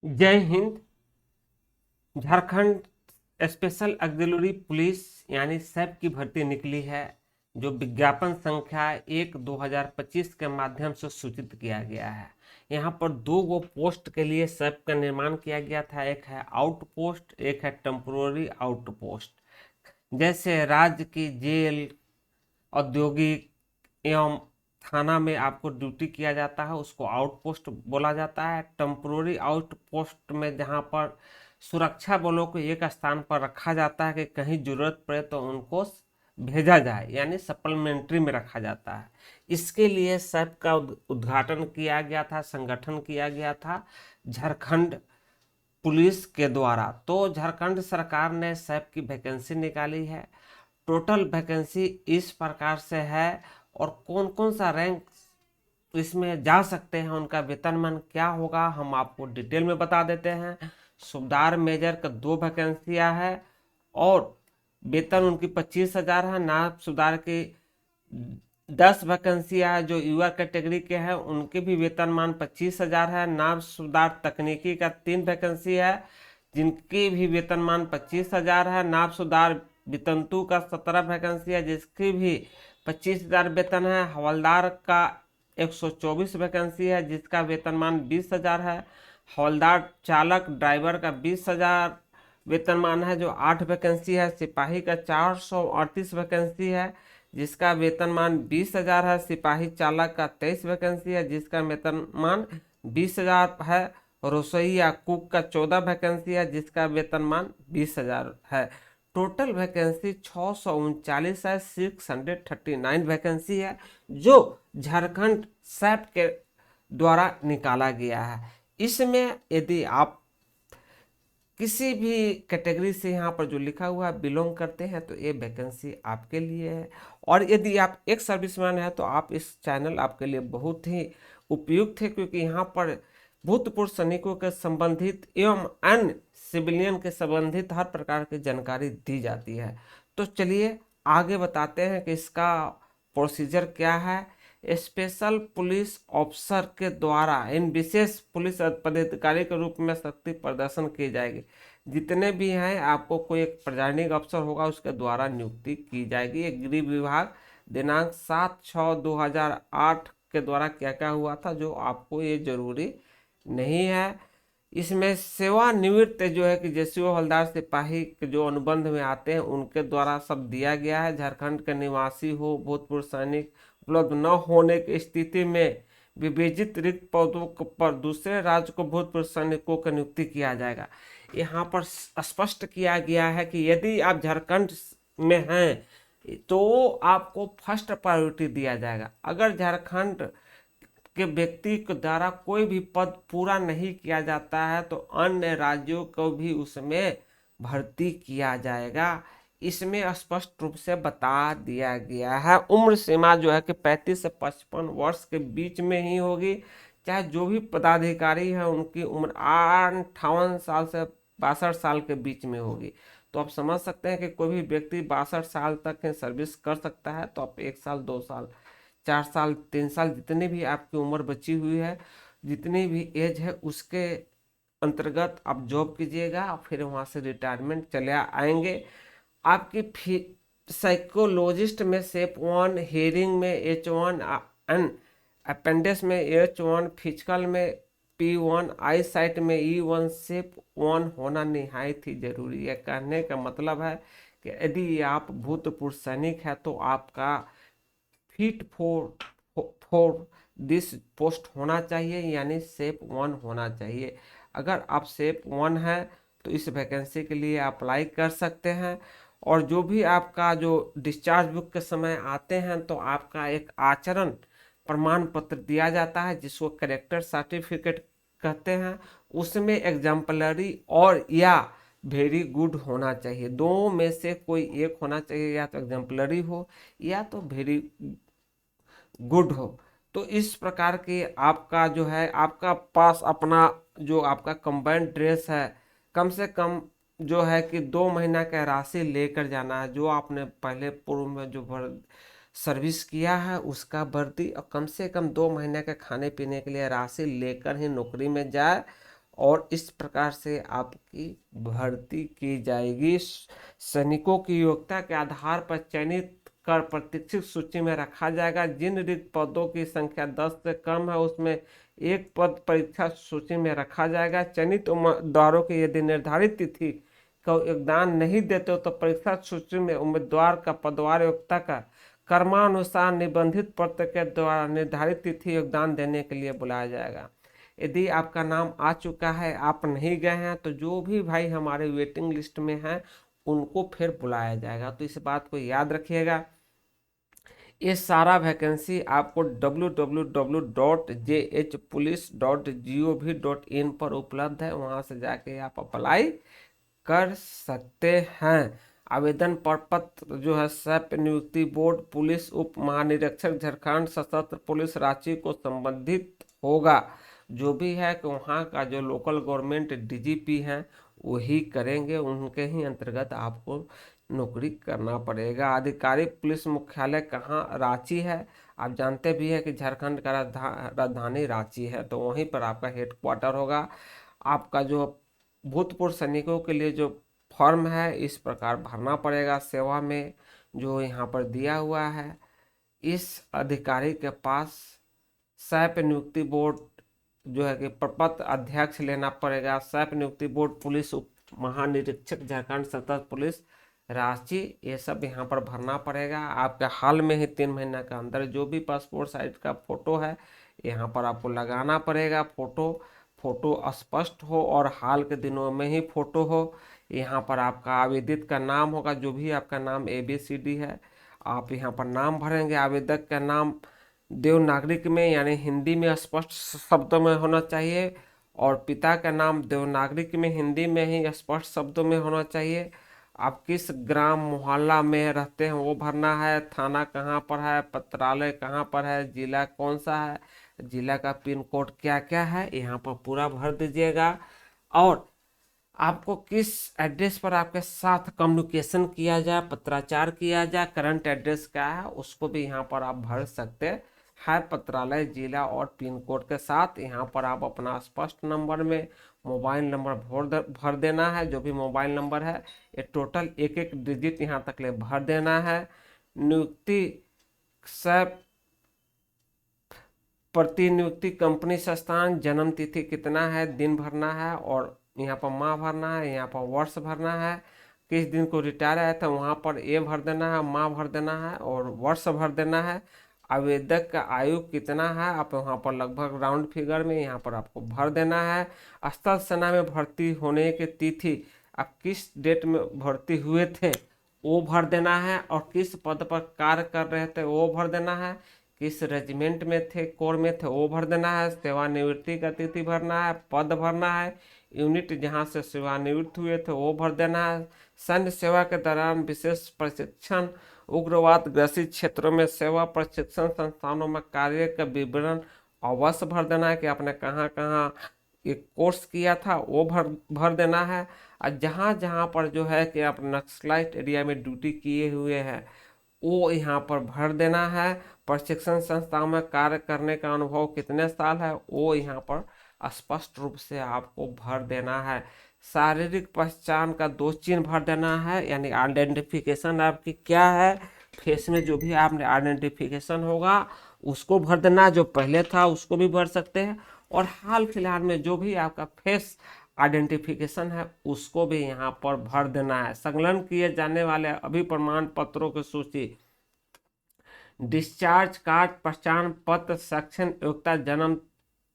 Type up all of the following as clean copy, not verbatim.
जय Hind. Jharkhand special auxiliary police यानी SAP की भर्ती निकली है, जो विज्ञापन संख्या 1/2025 के माध्यम से सूचित किया गया है। यहाँ पर दो गो पोस्ट के लिए सैप का निर्माण किया गया था, एक है आउट पोस्ट, एक है टेम्पोररी आउट पोस्ट। जैसे राज्य की जेल, औद्योगिक एवं थाना में आपको ड्यूटी किया जाता है, उसको आउटपोस्ट बोला जाता है। टेम्पोररी आउटपोस्ट में जहाँ पर सुरक्षा बलों को एक स्थान पर रखा जाता है कि कहीं जरूरत पड़े तो उनको भेजा जाए, यानी सप्लीमेंट्री में रखा जाता है। इसके लिए सैप का उद्घाटन किया गया था, संगठन किया गया था झारखंड पुलिस के द्वारा। तो झारखंड सरकार ने सैप की वैकेंसी निकाली है। टोटल वैकेंसी इस प्रकार से है, और कौन कौन सा रैंक इसमें जा सकते हैं, उनका वेतनमान क्या होगा, हम आपको डिटेल में बता देते हैं। सूबेदार मेजर का 2 वैकेंसियां है, और वेतन उनकी 25,000 है। नायब सूबेदार की 10 वैकेंसियां है, जो युवा कैटेगरी के हैं, उनके भी वेतनमान 25,000 है। नायब सूबेदार तकनीकी का 3 वैकेंसी है, जिनकी भी वेतनमान 25,000 है। नायब सूबेदार वितंतु का 17 वैकेंसी है, जिसकी भी 25,000 वेतन है। हवलदार का 124 वैकेंसी है, जिसका वेतनमान 20,000 है। हवलदार चालक ड्राइवर का 20,000 वेतनमान है, जो 8 वैकेंसी है। सिपाही का 438 वैकेंसी है, जिसका वेतनमान 20,000 है। सिपाही चालक का 23 वैकेंसी है, जिसका वेतनमान 20,000 है। रसोई या कुक का 14 वैकेंसी है, जिसका वेतनमान 20,000 है। टोटल वैकेंसी 639 है, 639 वैकेंसी है, जो झारखंड सैप के द्वारा निकाला गया है। इसमें यदि आप किसी भी कैटेगरी से यहाँ पर जो लिखा हुआ है बिलोंग करते हैं, तो ये वैकेंसी आपके लिए है। और यदि आप एक सर्विसमैन है तो आप इस चैनल आपके लिए बहुत ही उपयुक्त है, क्योंकि यहाँ पर भूतपूर्व सैनिकों के संबंधित एवं अन्य सिविलियन के संबंधित हर प्रकार की जानकारी दी जाती है। तो चलिए आगे बताते हैं कि इसका प्रोसीजर क्या है। स्पेशल पुलिस ऑफिसर के द्वारा इन विशेष पुलिस पदाधिकारी के रूप में शक्ति प्रदर्शन की जाएगी। जितने भी हैं, आपको कोई एक प्रजानिक अफसर होगा, उसके द्वारा नियुक्ति की जाएगी। एक गृह विभाग दिनांक 7/6/2008 के द्वारा क्या क्या हुआ था, जो आपको ये जरूरी नहीं है। इसमें सेवानिवृत्त जो है कि जेसीओ हवलदार सिपाही के जो अनुबंध में आते हैं, उनके द्वारा सब दिया गया है। झारखंड के निवासी हो, भूतपूर्व सैनिक उपलब्ध न होने की स्थिति में विवेचित रिक्त पदों पर दूसरे राज्य को भूतपूर्व सैनिकों की नियुक्ति किया जाएगा। यहाँ पर स्पष्ट किया गया है कि यदि आप झारखंड में हैं तो आपको फर्स्ट प्रायोरिटी दिया जाएगा। अगर झारखंड के व्यक्ति के द्वारा कोई भी पद पूरा नहीं किया जाता है, तो अन्य राज्यों को भी उसमें भर्ती किया जाएगा। इसमें स्पष्ट रूप से बता दिया गया है। उम्र सीमा जो है कि 35 से 55 वर्ष के बीच में ही होगी। चाहे जो भी पदाधिकारी है, उनकी उम्र 58 साल से 62 साल के बीच में होगी। तो आप समझ सकते हैं कि कोई भी व्यक्ति 62 साल तक सर्विस कर सकता है। तो आप 1 साल, 2 साल, 4 साल, 3 साल, जितनी भी आपकी उम्र बची हुई है, जितनी भी एज है, उसके अंतर्गत आप जॉब कीजिएगा। फिर वहाँ से रिटायरमेंट चले आएंगे। आपकी साइकोलॉजिस्ट में SEP1, हेयरिंग में H1, एंड अपेंडिक्स में H1, फिजिकल में P1, आई साइट में E1, SEP1 होना निहायत ही जरूरी है। कहने का मतलब है कि यदि आप भूतपूर्व सैनिक है तो आपका फिट फॉर दिस पोस्ट होना चाहिए, यानी SEP1 होना चाहिए। अगर आप SEP1 है तो इस वैकेंसी के लिए अप्लाई कर सकते हैं। और जो भी आपका जो डिस्चार्ज बुक के समय आते हैं, तो आपका एक आचरण प्रमाण पत्र दिया जाता है, जिसको कैरेक्टर सर्टिफिकेट कहते हैं। उसमें एग्जाम्पलरी और या वेरी गुड होना चाहिए। दो में से कोई एक होना चाहिए, या तो एग्जाम्पलरी हो या तो वेरी गुड हो। तो इस प्रकार के आपका जो है, आपका पास अपना जो आपका कंबाइंड ड्रेस है, कम से कम जो है कि 2 महीना का राशि लेकर जाना है। जो आपने पहले पूर्व में जो सर्विस किया है, उसका वर्दी, और कम से कम 2 महीने के खाने पीने के लिए राशि लेकर ही नौकरी में जाए। और इस प्रकार से आपकी भर्ती की जाएगी। सैनिकों की योग्यता के आधार पर चयनित कर प्रतीक्षित सूची में रखा जाएगा। जिन रिक्त पदों की संख्या 10 से कम है उसमें एक पद परीक्षा सूची में रखा जाएगा। चयनित उम्मीदवारों की यदि निर्धारित तिथि का योगदान नहीं देते हो तो परीक्षा सूची में उम्मीदवार का पदवार योग्यता का क्रमानुसार निबंधित पत्र के द्वारा निर्धारित तिथि योगदान देने के लिए बुलाया जाएगा। यदि आपका नाम आ चुका है, आप नहीं गए हैं, तो जो भी भाई हमारे वेटिंग लिस्ट में हैं उनको फिर बुलाया जाएगा। तो इस बात को याद रखिएगा। ये सारा वैकेंसी आपको www.jhpolice.gov.in पर उपलब्ध है, वहाँ से जाके आप अप्लाई कर सकते हैं। आवेदन पत्र जो है सैप नियुक्ति बोर्ड पुलिस उप महानिरीक्षक झारखंड सशस्त्र पुलिस रांची को संबंधित होगा। जो भी है कि वहाँ का जो लोकल गवर्नमेंट डीजीपी हैं वही करेंगे, उनके ही अंतर्गत आपको नौकरी करना पड़ेगा। आधिकारिक पुलिस मुख्यालय कहाँ? रांची है। आप जानते भी है कि झारखंड का राजधानी रांची है, तो वहीं पर आपका हेडक्वार्टर होगा। आपका जो भूतपूर्व सैनिकों के लिए जो फॉर्म है इस प्रकार भरना पड़ेगा सेवा में, जो यहाँ पर दिया हुआ है। इस अधिकारी के पास सैप नियुक्ति बोर्ड जो है कि प्रपत्र अध्यक्ष लेना पड़ेगा। सैप नियुक्ति बोर्ड पुलिस उप महानिरीक्षक झारखंड सतर्क पुलिस रांची, ये सब यहाँ पर भरना पड़ेगा। आपके हाल में ही 3 महीना के अंदर जो भी पासपोर्ट साइज का फोटो है यहाँ पर आपको लगाना पड़ेगा। फोटो स्पष्ट हो और हाल के दिनों में ही फोटो हो। यहाँ पर आपका आवेदित का नाम होगा, जो भी आपका नाम ABCD है आप यहाँ पर नाम भरेंगे। आवेदक का नाम देवनागरिक में यानी हिंदी में स्पष्ट शब्दों में होना चाहिए, और पिता का नाम देवनागरिक में हिंदी में ही स्पष्ट शब्दों में होना चाहिए। आप किस ग्राम मोहल्ला में रहते हैं वो भरना है। थाना कहाँ पर है, पत्रालय कहाँ पर है, जिला कौन सा है, जिला का पिन कोड क्या क्या है, यहाँ पर पूरा भर दीजिएगा। और आपको किस एड्रेस पर आपके साथ कम्युनिकेशन किया जाए, पत्राचार किया जाए, करंट एड्रेस क्या है उसको भी यहाँ पर आप भर सकते हैं। पत्रालय, जिला और पिन कोड के साथ यहाँ पर आप अपना स्पष्ट नंबर में मोबाइल नंबर भर देना है। जो भी मोबाइल नंबर है ये टोटल एक एक डिजिट यहाँ तक ले भर देना है। नियुक्ति सब प्रतिनियुक्ति कंपनी संस्थान, जन्म तिथि कितना है, दिन भरना है, और यहाँ पर माह भरना है, यहाँ पर वर्ष भरना है। किस दिन को रिटायर आया था वहाँ पर ए भर देना है, माह भर देना है और वर्ष भर देना है। आवेदक का आयु कितना है आप वहाँ पर लगभग राउंड फिगर में यहाँ पर आपको भर देना है। स्थल सेना में भर्ती होने की तिथि, आप किस डेट में भर्ती हुए थे वो भर देना है, और किस पद पर कार्य कर रहे थे वो भर देना है। किस रेजिमेंट में थे, कोर में थे वो भर देना है। सेवानिवृत्ति का तिथि भरना है, पद भरना है, यूनिट जहां से सेवानिवृत्त हुए थे वो भर देना है। सैन्य सेवा के दौरान विशेष प्रशिक्षण, उग्रवाद ग्रसित क्षेत्रों में सेवा प्रशिक्षण संस्थानों में कार्य का विवरण अवश्य भर देना है कि आपने कहाँ कहाँ ये कोर्स किया था वो भर देना है। और जहाँ जहाँ पर जो है कि आप नक्सलाइट एरिया में ड्यूटी किए हुए हैं वो यहाँ पर भर देना है। प्रशिक्षण संस्थाओं में कार्य करने का अनुभव कितने साल है वो यहाँ पर स्पष्ट रूप से आपको भर देना है। शारीरिक पहचान का 2 चिन्ह भर देना है, यानी आइडेंटिफिकेशन आपकी क्या है, फेस में जो भी आपने आइडेंटिफिकेशन होगा उसको भर देना। जो पहले था उसको भी भर सकते हैं, और हाल फिलहाल में जो भी आपका फेस आइडेंटिफिकेशन है उसको भी यहाँ पर भर देना है। संकलन किए जाने वाले अभी प्रमाण पत्रों की सूची, डिस्चार्ज कार्ड, पहचान पत्र, शैक्षणिक योग्यता, जन्म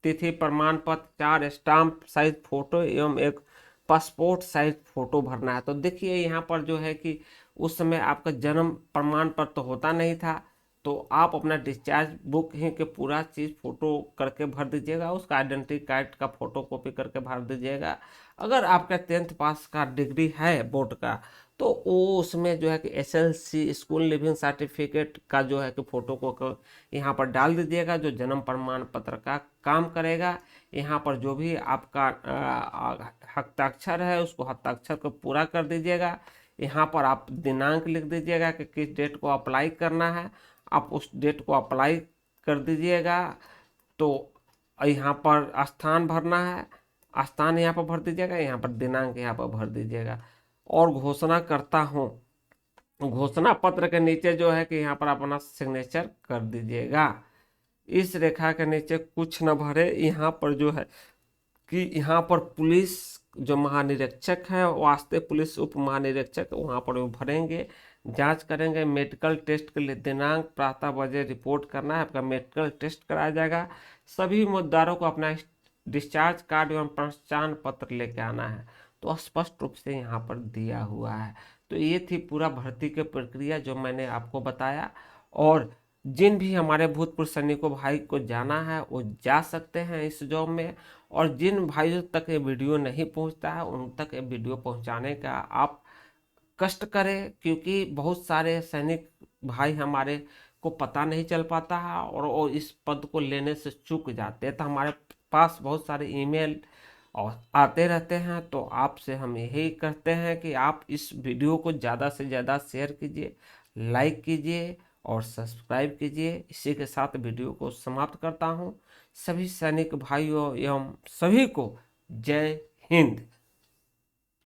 तिथि प्रमाण पत्र, 4 स्टाम्प साइज फोटो एवं एक पासपोर्ट साइज फोटो भरना है। तो देखिए यहाँ पर जो है कि उस समय आपका जन्म प्रमाण पत्र तो होता नहीं था, तो आप अपना डिस्चार्ज बुक ही के पूरा चीज़ फोटो करके भर दीजिएगा, उसका आइडेंटिटी कार्ड का फोटो कॉपी करके भर दीजिएगा। अगर आपका 10th पास का डिग्री है बोर्ड का तो वो उसमें जो है कि SLC स्कूल लिविंग सर्टिफिकेट का जो है कि फोटो को यहाँ पर डाल दीजिएगा, जो जन्म प्रमाण पत्र का काम करेगा। यहाँ पर जो भी आपका हस्ताक्षर है उसको हस्ताक्षर को पूरा कर दीजिएगा। यहाँ पर आप दिनांक लिख दीजिएगा कि किस डेट को अप्लाई करना है, आप उस डेट को अप्लाई कर दीजिएगा। तो यहाँ पर स्थान भरना है, स्थान यहाँ पर भर दीजिएगा, यहाँ पर दिनांक यहाँ पर भर दीजिएगा। और घोषणा करता हूँ, घोषणा पत्र के नीचे जो है कि यहाँ पर अपना सिग्नेचर कर दीजिएगा। इस रेखा के नीचे कुछ न भरे। यहाँ पर जो है कि यहाँ पर पुलिस जो महानिरीक्षक है, वास्ते पुलिस उप महानिरीक्षक, वहाँ पर वो भरेंगे, जांच करेंगे, मेडिकल टेस्ट के लिए दिनांक, प्रातः बजे रिपोर्ट करना है, आपका मेडिकल टेस्ट कराया जाएगा। सभी मुद्दारों को अपना डिस्चार्ज कार्ड एवं पहचान पत्र लेके आना है। तो स्पष्ट रूप से यहाँ पर दिया हुआ है। तो ये थी पूरा भर्ती की प्रक्रिया जो मैंने आपको बताया। और जिन भी हमारे भूतपूर्व सैनिकों भाई को जाना है वो जा सकते हैं इस जॉब में। और जिन भाइयों तक ये वीडियो नहीं पहुंचता है उन तक ये वीडियो पहुंचाने का आप कष्ट करें, क्योंकि बहुत सारे सैनिक भाई हमारे को पता नहीं चल पाता है और वो इस पद को लेने से चूक जाते हैं। तो हमारे पास बहुत सारे ईमेल और आते रहते हैं। तो आपसे हम यही कहते हैं कि आप इस वीडियो को ज़्यादा से ज़्यादा शेयर कीजिए, लाइक कीजिए और सब्सक्राइब कीजिए। इसी के साथ वीडियो को समाप्त करता हूँ। सभी सैनिक भाइयों एवं सभी को जय हिंद।